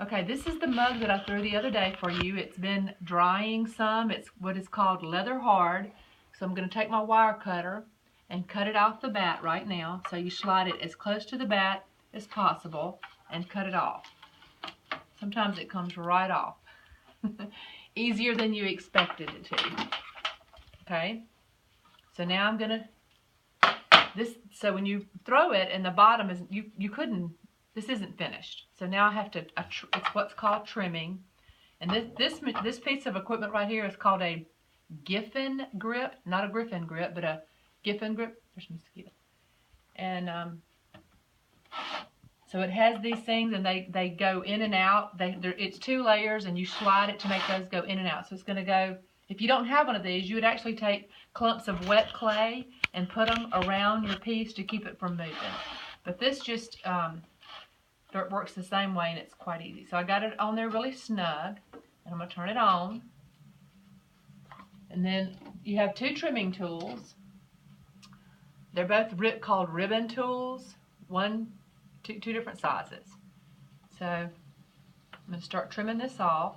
Okay, this is the mug that I threw the other day for you. It's been drying some. It's what is called leather hard. So I'm going to take my wire cutter and cut it off the bat right now. So you slide it as close to the bat as possible and cut it off. Sometimes it comes right off. Easier than you expected it to. Okay, so now I'm going to, so when you throw it and the bottom is, you couldn't, this isn't finished. So now I have to, it's what's called trimming. And this piece of equipment right here is called a Giffen grip, not a Griffin grip, but a Giffen grip. There's a mosquito. And so it has these things, and they go in and out. It's 2 layers, and you slide it to make those go in and out. So it's going to go, if you don't have one of these, you would actually take clumps of wet clay and put them around your piece to keep it from moving. But this just works the same way, and it's quite easy. So I got it on there really snug, and I'm going to turn it on. And then you have 2 trimming tools. They're both called ribbon tools. Two different sizes. So I'm going to start trimming this off.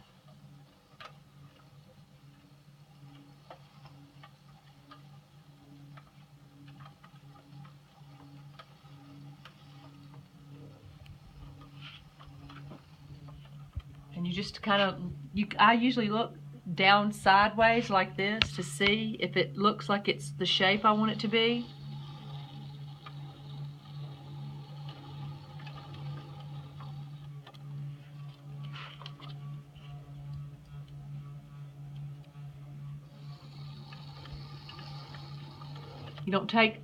And you just kind of, I usually look down sideways like this to see if it looks like it's the shape I want it to be.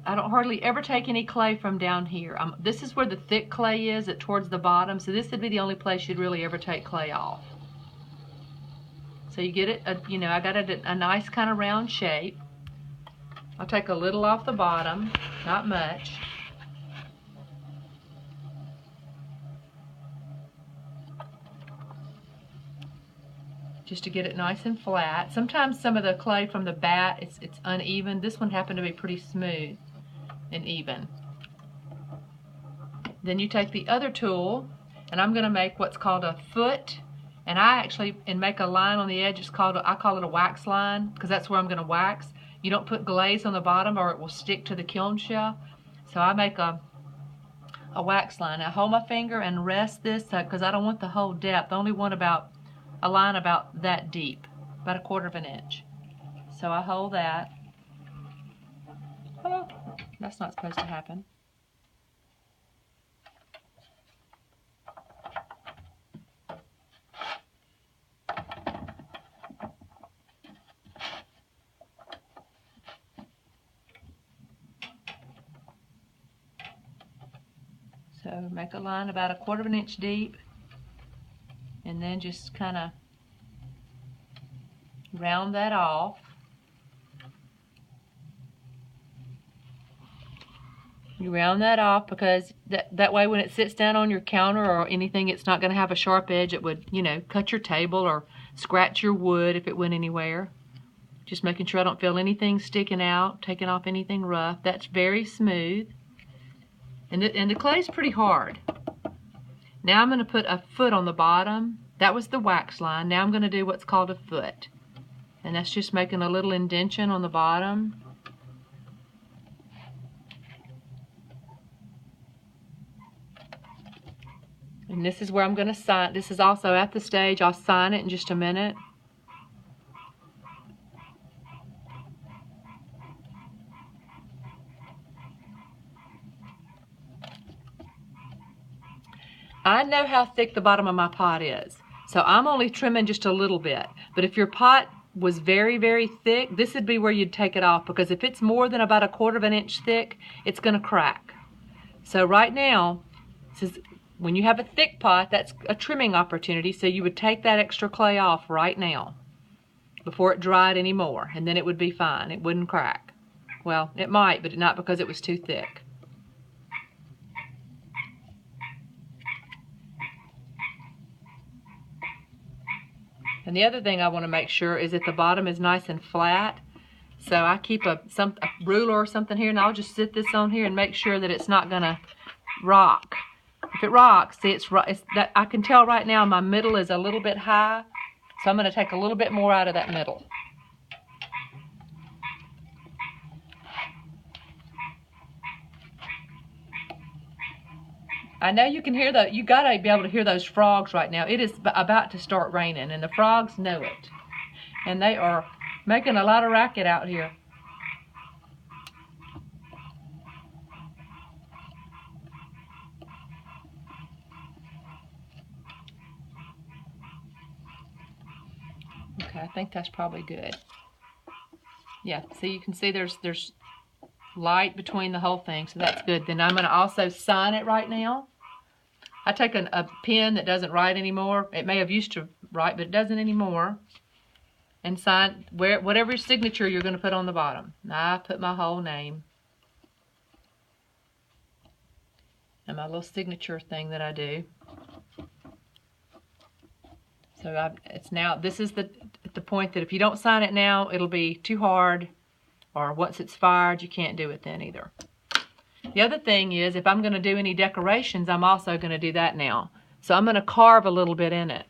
I don't hardly ever take any clay from down here. This is where the thick clay is, towards the bottom, so this would be the only place you'd really ever take clay off. So you get it, I got it a nice kind of round shape. I'll take a little off the bottom, not much. Just to get it nice and flat. Sometimes some of the clay from the bat, it's uneven. This one happened to be pretty smooth and even. Then you take the other tool, and I'm going to make what's called a foot. And make a line on the edge. I call it a wax line, because that's where I'm going to wax. You don't put glaze on the bottom or it will stick to the kiln shell. So I make a wax line. I hold my finger and rest this because I don't want the whole depth. I only want a line about that deep, about 1/4 inch. So I hold that. Oh, that's not supposed to happen. So make a line about 1/4 inch deep, and then just kind of round that off. You round that off because that way when it sits down on your counter or anything, it's not going to have a sharp edge. It would, cut your table or scratch your wood if it went anywhere. Just making sure I don't feel anything sticking out, taking off anything rough. That's very smooth. And the clay's pretty hard. Now I'm going to put a foot on the bottom. That was the wax line. Now I'm going to do what's called a foot. And that's just making a little indentation on the bottom. And this is where I'm going to sign. This is also at the stage. I'll sign it in just a minute. I know how thick the bottom of my pot is, so I'm only trimming just a little bit. But if your pot was very, very thick, this would be where you'd take it off, because if it's more than about 1/4 inch thick, it's going to crack. So right now, when you have a thick pot, that's a trimming opportunity, so you would take that extra clay off right now before it dried anymore, and then it would be fine. It wouldn't crack. Well, it might, but not because it was too thick. And the other thing I want to make sure is that the bottom is nice and flat. So I keep a ruler or something here, and I'll just sit this on here and make sure that it's not going to rock. If it rocks, see it's that I can tell right now my middle is a little bit high, so I'm going to take a little bit more out of that middle. I know you can hear you gotta be able to hear those frogs right now. It is about to start raining, and the frogs know it. And they are making a lot of racket out here. Okay, I think that's probably good. Yeah, see, you can see there's light between the whole thing, so that's good. Then I'm going to also sign it right now. I take a pen that doesn't write anymore. It may have used to write, but it doesn't anymore. And sign whatever signature you're going to put on the bottom. I put my whole name. And my little signature thing that I do. So it's now, this is the point that if you don't sign it now, it'll be too hard. Or once it's fired, you can't do it then either. The other thing is, if I'm going to do any decorations, I'm also going to do that now. So I'm going to carve a little bit in it.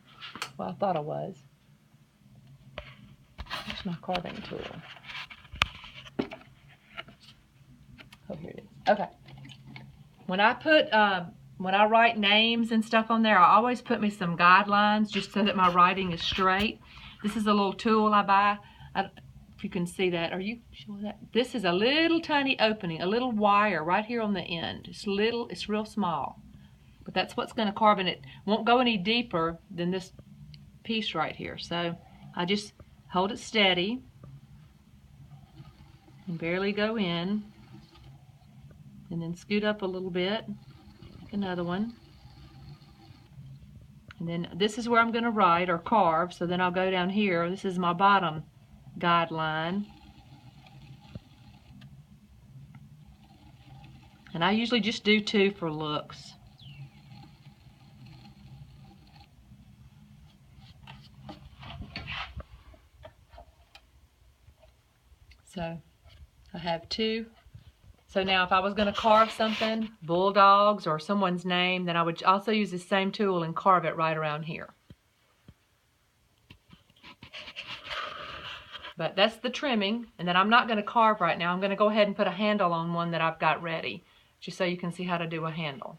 Well, I thought I was. Where's my carving tool? Oh, here it is. Okay. When I write names and stuff on there, I always put me some guidelines just so that my writing is straight. This is a little tool I buy. If you can see that, are you sure that? This is a little tiny opening, a little wire right here on the end. It's little, it's real small. But that's what's going to carve in it. Won't go any deeper than this piece right here. So I just hold it steady and barely go in. And then scoot up a little bit. Make another one. And then this is where I'm going to write or carve. So then I'll go down here. This is my bottom guideline. And I usually just do 2 for looks. So I have 2. So now if I was going to carve something, bulldogs or someone's name, then I would also use the same tool and carve it right around here. But that's the trimming, and then I'm not going to carve right now. I'm going to go ahead and put a handle on one that I've got ready, just so you can see how to do a handle.